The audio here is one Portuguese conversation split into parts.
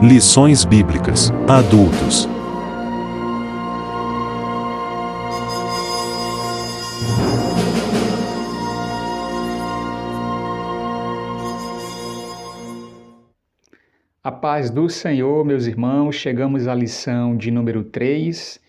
Lições Bíblicas, Adultos. A paz do Senhor, meus irmãos, chegamos à lição de número 3,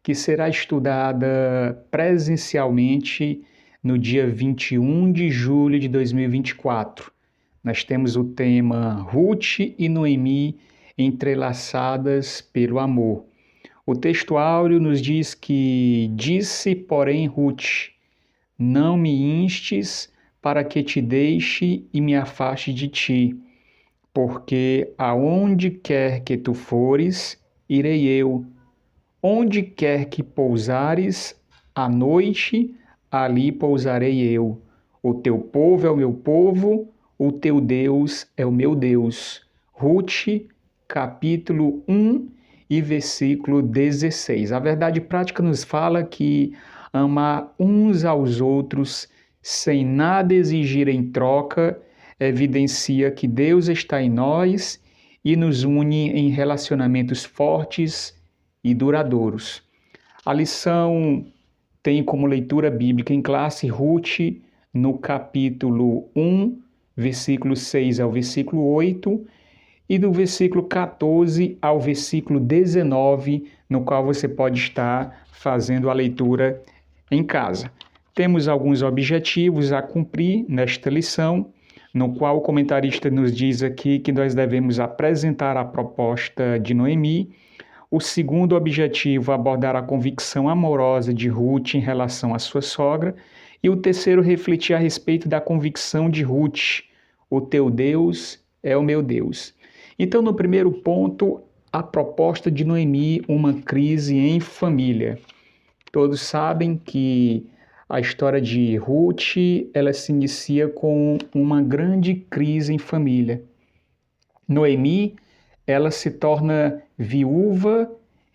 que será estudada presencialmente no dia 21 de julho de 2024. Nós temos o tema Ruth e Noemi entrelaçadas pelo amor. O texto áureo nos diz que disse, porém, Ruth, não me instes para que te deixe e me afaste de ti, porque aonde quer que tu fores, irei eu. Onde quer que pousares à noite, ali pousarei eu. O teu povo é o meu povo, o teu Deus é o meu Deus. Ruth, capítulo 1 e versículo 16. A verdade prática nos fala que amar uns aos outros sem nada exigir em troca evidencia que Deus está em nós e nos une em relacionamentos fortes e duradouros. A lição tem como leitura bíblica em classe Ruth, no capítulo 1, versículo 6 ao versículo 8, e do versículo 14 ao versículo 19, no qual você pode estar fazendo a leitura em casa. Temos alguns objetivos a cumprir nesta lição, no qual o comentarista nos diz aqui que nós devemos apresentar a proposta de Noemi. O segundo objetivo, abordar a convicção amorosa de Ruth em relação à sua sogra. E o terceiro, refletir a respeito da convicção de Ruth. O teu Deus é o meu Deus. Então, no primeiro ponto, a proposta de Noemi, uma crise em família. Todos sabem que a história de Ruth, ela se inicia com uma grande crise em família. Noemi, ela se torna viúva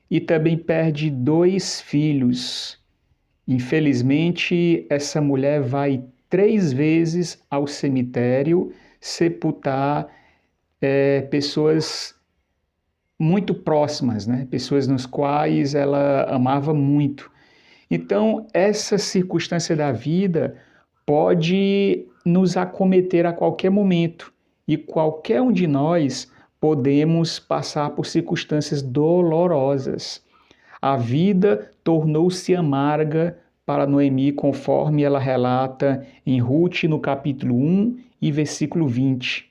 e também perde 2 filhos. Infelizmente, essa mulher vai 3 vezes ao cemitério sepultar pessoas muito próximas, né? Pessoas nos quais ela amava muito. Então, essa circunstância da vida pode nos acometer a qualquer momento e qualquer um de nós podemos passar por circunstâncias dolorosas. A vida tornou-se amarga para Noemi, conforme ela relata em Ruth, no capítulo 1 e versículo 20.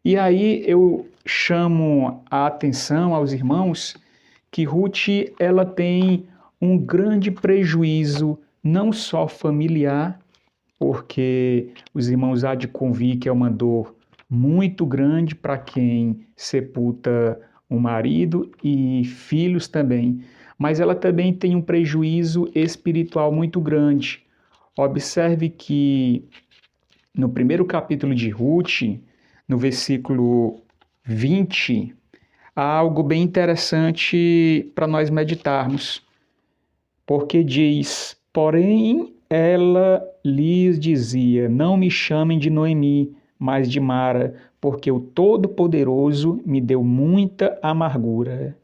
E aí eu chamo a atenção aos irmãos que Ruth, ela tem um grande prejuízo, não só familiar, porque os irmãos há de convir que é uma dor muito grande para quem sepulta um marido e filhos também, mas ela também tem um prejuízo espiritual muito grande. Observe que no primeiro capítulo de Ruth, no versículo 20, há algo bem interessante para nós meditarmos, porque diz, porém ela lhes dizia, não me chamem de Noemi, mas de Mara, porque o Todo-Poderoso me deu muita amargura.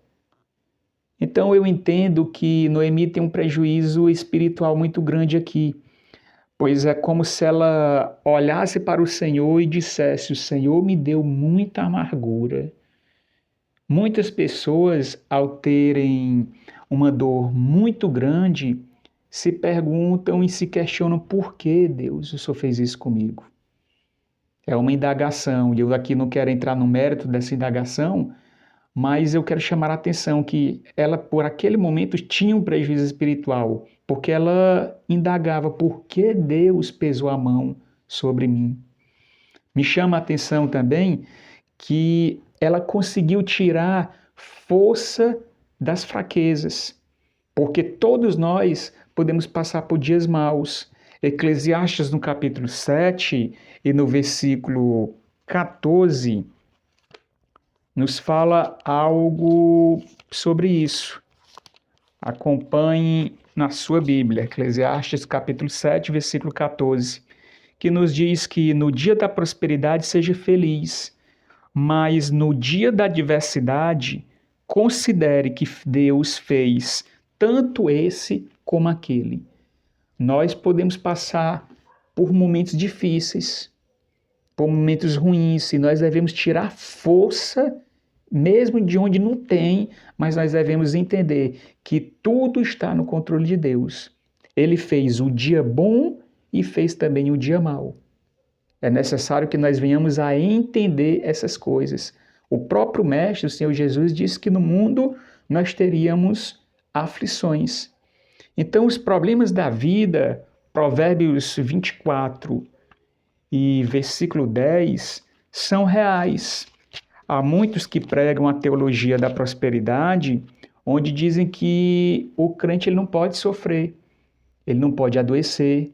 Então eu entendo que Noemi tem um prejuízo espiritual muito grande aqui, pois é como se ela olhasse para o Senhor e dissesse, o Senhor me deu muita amargura. Muitas pessoas, ao terem uma dor muito grande, se perguntam e se questionam por que Deus, o Senhor fez isso comigo. É uma indagação, e eu aqui não quero entrar no mérito dessa indagação, mas eu quero chamar a atenção que ela, por aquele momento, tinha um prejuízo espiritual, porque ela indagava por que Deus pesou a mão sobre mim. Me chama a atenção também que ela conseguiu tirar força das fraquezas, porque todos nós podemos passar por dias maus. Eclesiastes, no capítulo 7 e no versículo 14, nos fala algo sobre isso. Acompanhe na sua Bíblia, Eclesiastes, capítulo 7, versículo 14, que nos diz que no dia da prosperidade seja feliz, mas no dia da adversidade, considere que Deus fez tanto esse como aquele. Nós podemos passar por momentos difíceis, por momentos ruins, e nós devemos tirar força, mesmo de onde não tem, mas nós devemos entender que tudo está no controle de Deus. Ele fez o dia bom e fez também o dia mau. É necessário que nós venhamos a entender essas coisas. O próprio Mestre, o Senhor Jesus, disse que no mundo nós teríamos aflições. Então, os problemas da vida, Provérbios 24 e versículo 10, são reais. Há muitos que pregam a teologia da prosperidade, onde dizem que o crente ele não pode sofrer, ele não pode adoecer,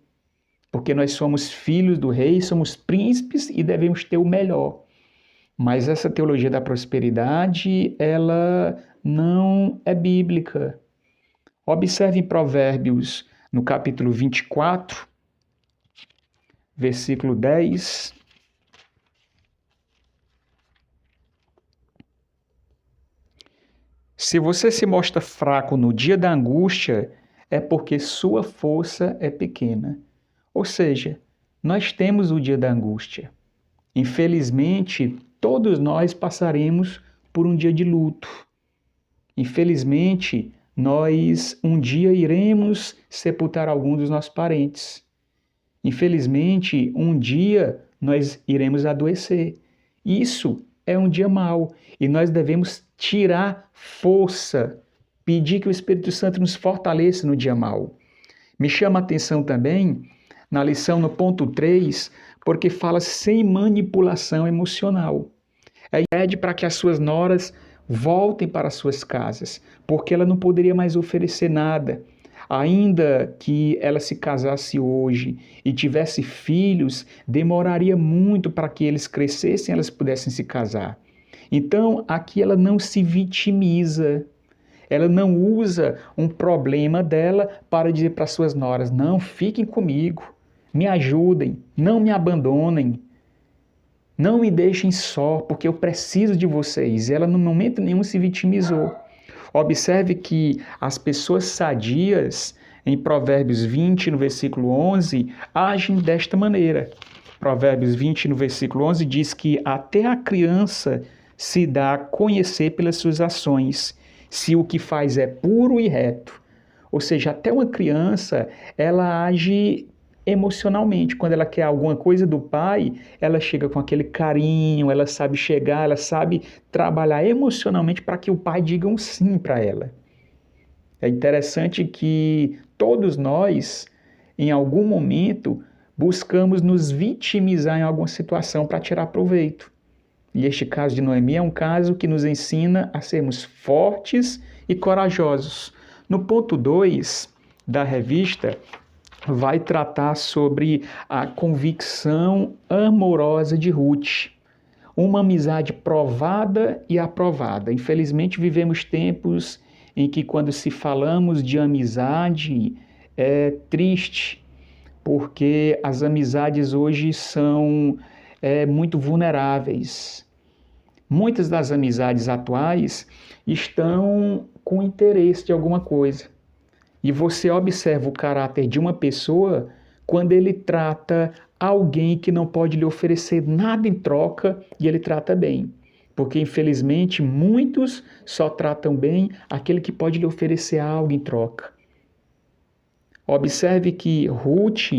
porque nós somos filhos do rei, somos príncipes e devemos ter o melhor. Mas essa teologia da prosperidade, ela não é bíblica. Observe em Provérbios, no capítulo 24, versículo 10. Se você se mostra fraco no dia da angústia, é porque sua força é pequena. Ou seja, nós temos o dia da angústia. Infelizmente, todos nós passaremos por um dia de luto. Infelizmente, nós um dia iremos sepultar algum dos nossos parentes. Infelizmente, um dia nós iremos adoecer. Isso é um dia mau e nós devemos tirar força, pedir que o Espírito Santo nos fortaleça no dia mau. Me chama a atenção também, na lição no ponto 3, porque fala sem manipulação emocional. Pede para que as suas noras voltem para as suas casas, porque ela não poderia mais oferecer nada. Ainda que ela se casasse hoje e tivesse filhos, demoraria muito para que eles crescessem e elas pudessem se casar. Então, aqui ela não se vitimiza, ela não usa um problema dela para dizer para suas noras, não, fiquem comigo, me ajudem, não me abandonem, não me deixem só, porque eu preciso de vocês. Ela, no momento nenhum, se vitimizou. Observe que as pessoas sadias, em Provérbios 20, no versículo 11, agem desta maneira. Provérbios 20, no versículo 11, diz que até a criança se dá a conhecer pelas suas ações, se o que faz é puro e reto. Ou seja, até uma criança, ela age emocionalmente. Quando ela quer alguma coisa do pai, ela chega com aquele carinho, ela sabe chegar, ela sabe trabalhar emocionalmente para que o pai diga um sim para ela. É interessante que todos nós, em algum momento, buscamos nos vitimizar em alguma situação para tirar proveito. E este caso de Noemi é um caso que nos ensina a sermos fortes e corajosos. No ponto 2 da revista, vai tratar sobre a convicção amorosa de Ruth. Uma amizade provada e aprovada. Infelizmente, vivemos tempos em que, quando se falamos de amizade, é triste, porque as amizades hoje são muito vulneráveis. Muitas das amizades atuais estão com interesse de alguma coisa. E você observa o caráter de uma pessoa quando ele trata alguém que não pode lhe oferecer nada em troca e ele trata bem. Porque, infelizmente, muitos só tratam bem aquele que pode lhe oferecer algo em troca. Observe que Ruth,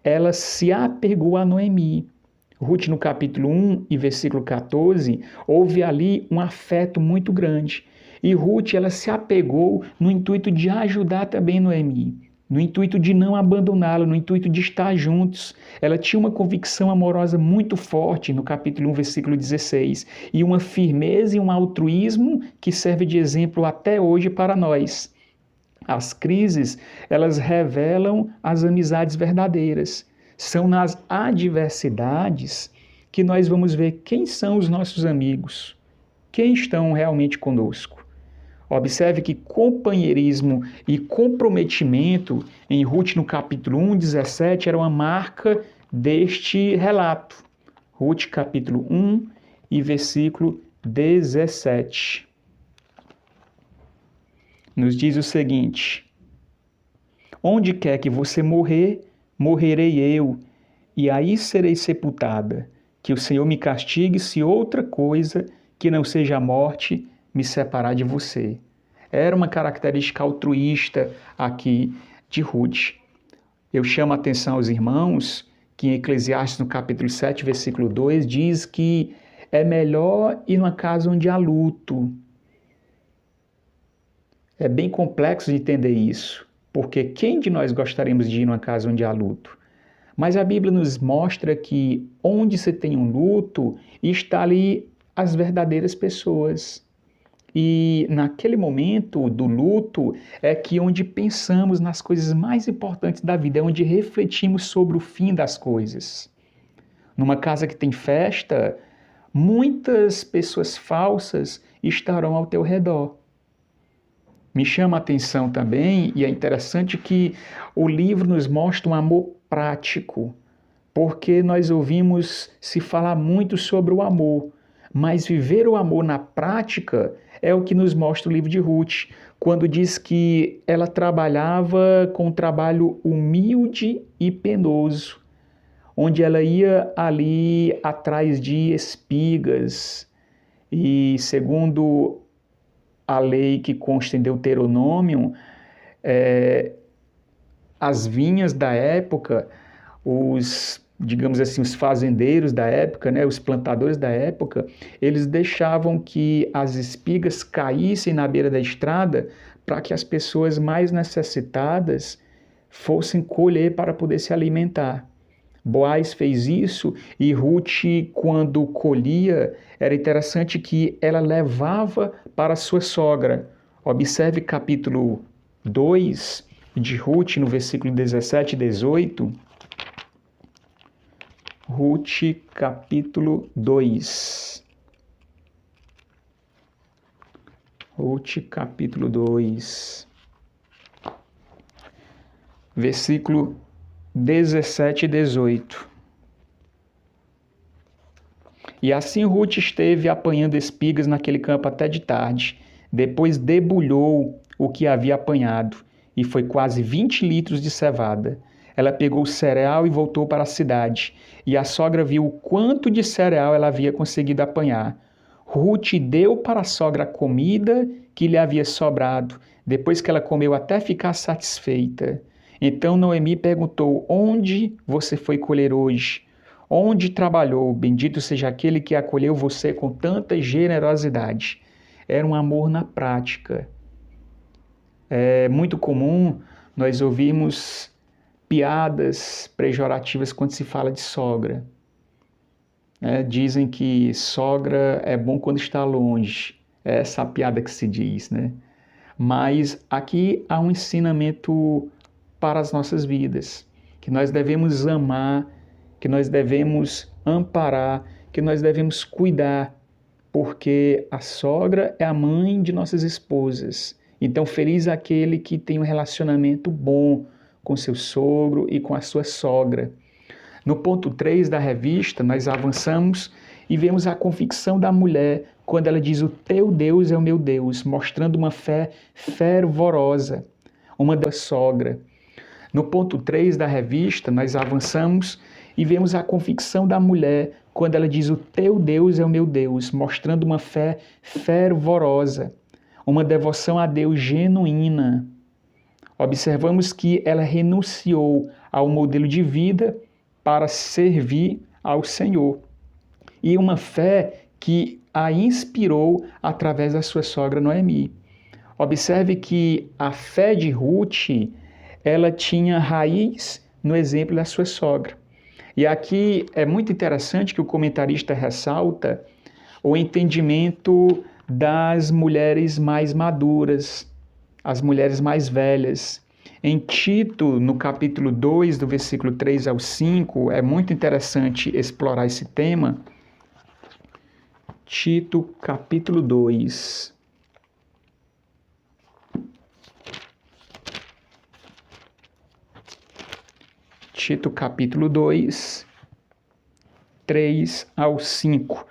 ela se apegou a Noemi. Ruth, no capítulo 1 e versículo 14, houve ali um afeto muito grande. E Ruth, ela se apegou no intuito de ajudar também Noemi, no intuito de não abandoná-la, no intuito de estar juntos. Ela tinha uma convicção amorosa muito forte, no capítulo 1, versículo 16, e uma firmeza e um altruísmo que serve de exemplo até hoje para nós. As crises, elas revelam as amizades verdadeiras. São nas adversidades que nós vamos ver quem são os nossos amigos, quem estão realmente conosco. Observe que companheirismo e comprometimento em Ruth no capítulo 1, 17 era uma marca deste relato. Ruth capítulo 1 e versículo 17. Nos diz o seguinte: onde quer que você morrer, morrerei eu, e aí serei sepultada. Que o Senhor me castigue se outra coisa que não seja a morte me separar de você. Era uma característica altruísta aqui de Ruth. Eu chamo a atenção aos irmãos que em Eclesiastes, no capítulo 7, versículo 2, diz que é melhor ir numa casa onde há luto. É bem complexo de entender isso, porque quem de nós gostaríamos de ir numa casa onde há luto? Mas a Bíblia nos mostra que onde se tem um luto, está ali as verdadeiras pessoas. E naquele momento do luto é que onde pensamos nas coisas mais importantes da vida, é onde refletimos sobre o fim das coisas. Numa casa que tem festa, muitas pessoas falsas estarão ao teu redor. Me chama a atenção também, e é interessante que o livro nos mostra um amor prático, porque nós ouvimos se falar muito sobre o amor, mas viver o amor na prática é o que nos mostra o livro de Ruth, quando diz que ela trabalhava com um trabalho humilde e penoso, onde ela ia ali atrás de espigas, e segundo a lei que consta em Deuteronômio, as vinhas da época, digamos assim, os fazendeiros da época, né, os plantadores da época, eles deixavam que as espigas caíssem na beira da estrada para que as pessoas mais necessitadas fossem colher para poder se alimentar. Boaz fez isso e Ruth, quando colhia, era interessante que ela levava para sua sogra. Observe capítulo 2 de Ruth, no versículo 17 e 18. Ruth, capítulo 2. Ruth, capítulo 2. Versículo 17 e 18. E assim Ruth esteve apanhando espigas naquele campo até de tarde. Depois debulhou o que havia apanhado, e foi quase 20 litros de cevada. Ela pegou o cereal e voltou para a cidade, e a sogra viu o quanto de cereal ela havia conseguido apanhar. Ruth deu para a sogra a comida que lhe havia sobrado, depois que ela comeu até ficar satisfeita. Então Noemi perguntou: onde você foi colher hoje? Onde trabalhou? Bendito seja aquele que acolheu você com tanta generosidade. Era um amor na prática. É muito comum nós ouvirmos piadas pejorativas quando se fala de sogra. Dizem que sogra é bom quando está longe. É essa a piada que se diz, né? Mas aqui há um ensinamento para as nossas vidas, que nós devemos amar, que nós devemos amparar, que nós devemos cuidar, porque a sogra é a mãe de nossas esposas. Então, feliz aquele que tem um relacionamento bom com seu sogro e com a sua sogra. No ponto 3 da revista, nós avançamos e vemos a convicção da mulher quando ela diz: o teu Deus é o meu Deus, mostrando uma fé fervorosa, uma da sogra. No ponto 3 da revista, nós avançamos e vemos a convicção da mulher quando ela diz: o teu Deus é o meu Deus, mostrando uma fé fervorosa, uma devoção a Deus genuína. Observamos que ela renunciou ao modelo de vida para servir ao Senhor. E uma fé que a inspirou através da sua sogra Noemi. Observe que a fé de Ruth, ela tinha raiz no exemplo da sua sogra. E aqui é muito interessante que o comentarista ressalta o entendimento das mulheres mais maduras, as mulheres mais velhas. Em Tito, no capítulo 2, do versículo 3 ao 5, é muito interessante explorar esse tema. Tito, capítulo 2. Tito, capítulo 2, 3 ao 5.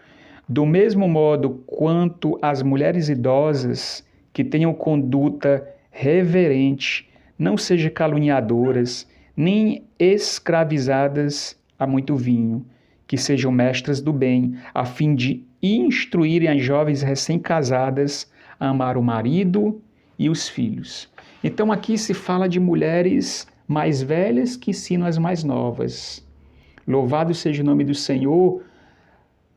Do mesmo modo quanto as mulheres idosas que tenham conduta reverente, não sejam caluniadoras, nem escravizadas a muito vinho, que sejam mestras do bem, a fim de instruírem as jovens recém-casadas a amar o marido e os filhos. Então aqui se fala de mulheres mais velhas que ensinam as mais novas. Louvado seja o nome do Senhor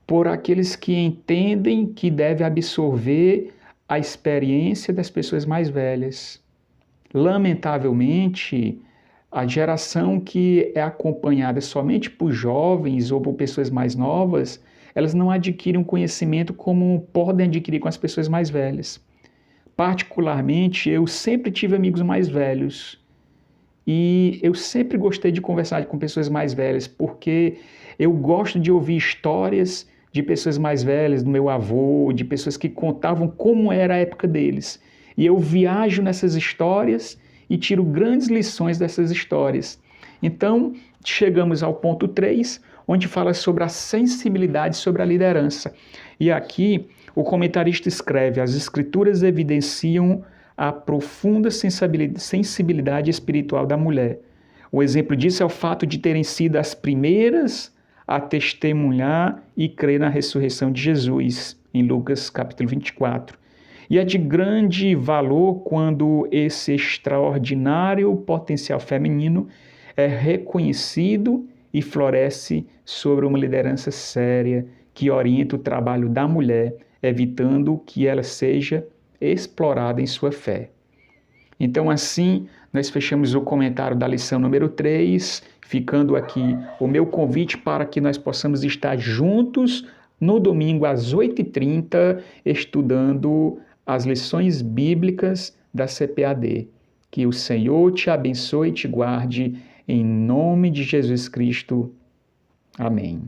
por aqueles que entendem que deve absorver a experiência das pessoas mais velhas. Lamentavelmente, a geração que é acompanhada somente por jovens ou por pessoas mais novas, elas não adquirem um conhecimento como podem adquirir com as pessoas mais velhas. Particularmente, eu sempre tive amigos mais velhos e eu sempre gostei de conversar com pessoas mais velhas, porque eu gosto de ouvir histórias de pessoas mais velhas, do meu avô, de pessoas que contavam como era a época deles. E eu viajo nessas histórias e tiro grandes lições dessas histórias. Então, chegamos ao ponto 3, onde fala sobre a sensibilidade sobre a liderança. E aqui o comentarista escreve: as escrituras evidenciam a profunda sensibilidade espiritual da mulher. O exemplo disso é o fato de terem sido as primeiras a testemunhar e crer na ressurreição de Jesus, em Lucas capítulo 24. E é de grande valor quando esse extraordinário potencial feminino é reconhecido e floresce sobre uma liderança séria que orienta o trabalho da mulher, evitando que ela seja explorada em sua fé. Então, assim, nós fechamos o comentário da lição número 3, ficando aqui o meu convite para que nós possamos estar juntos no domingo às 8h30, estudando as lições bíblicas da CPAD. Que o Senhor te abençoe e te guarde, em nome de Jesus Cristo. Amém.